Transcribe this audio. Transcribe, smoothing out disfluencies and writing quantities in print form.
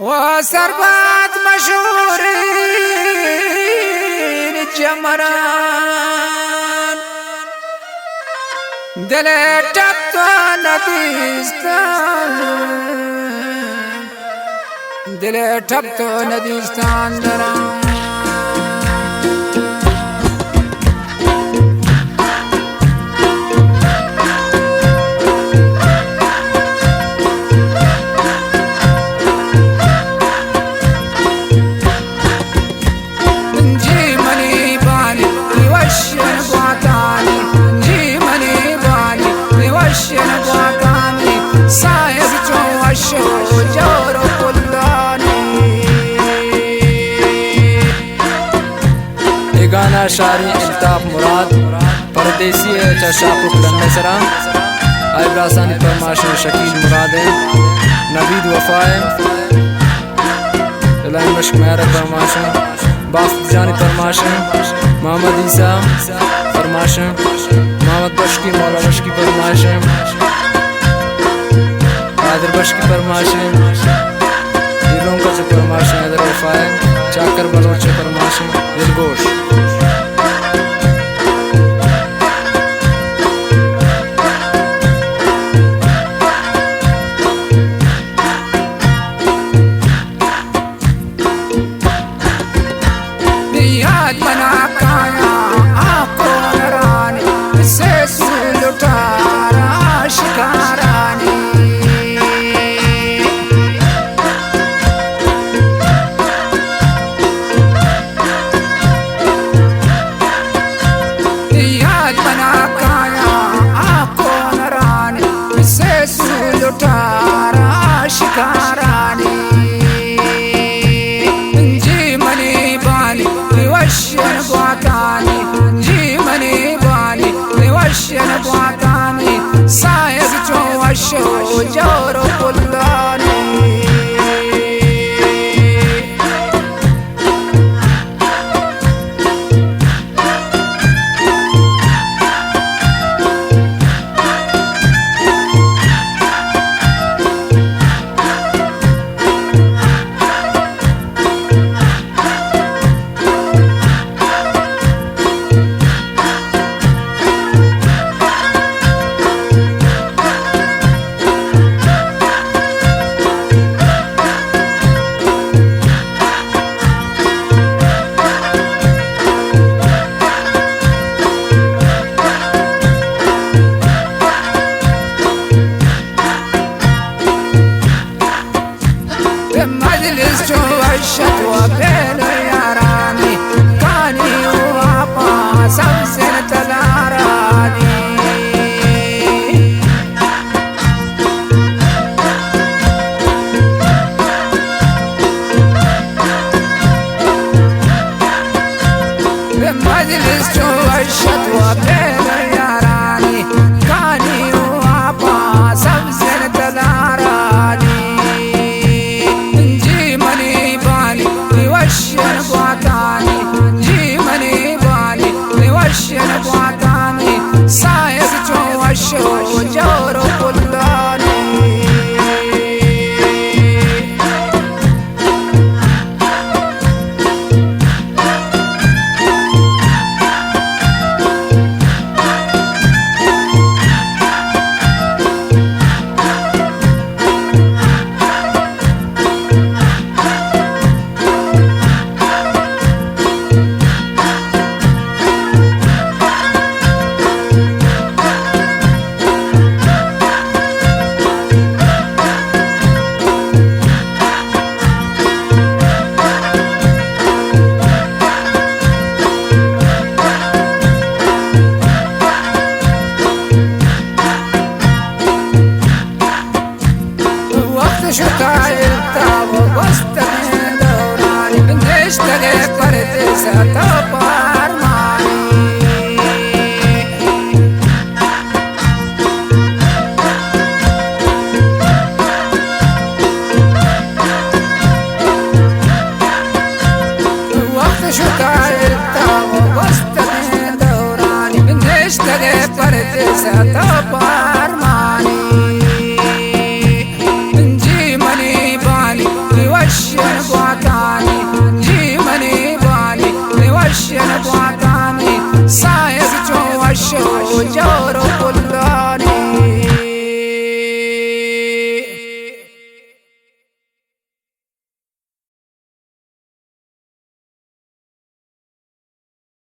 وسربات مشهورين الجمران دلت تبتو نديستان دران गाना शारी अल्ताफ मुराद परदेसी है चशापुक लन्ने सरा आइब्रासानी परमाश शकील मुराद है नवीद वफाए इलाही मश्क मेहर परमाश बाफ जानी परमाश मोहम्मद ईसा परमाश मोहम्मद बशकी मौला बशकी परमाश आदर बशकी परमाश दिलों का से परमाश आदर वफाए चाकर बलोच परमाश दिलगोश جورو كلاني مجلس جوا الشتوى بين ياراني كاني وابا سمسنة العراني بمجلس جوا الشتوى بين ياراني كاني وابا سمسنة العراني वशन बातानी साहिब जो वशो जो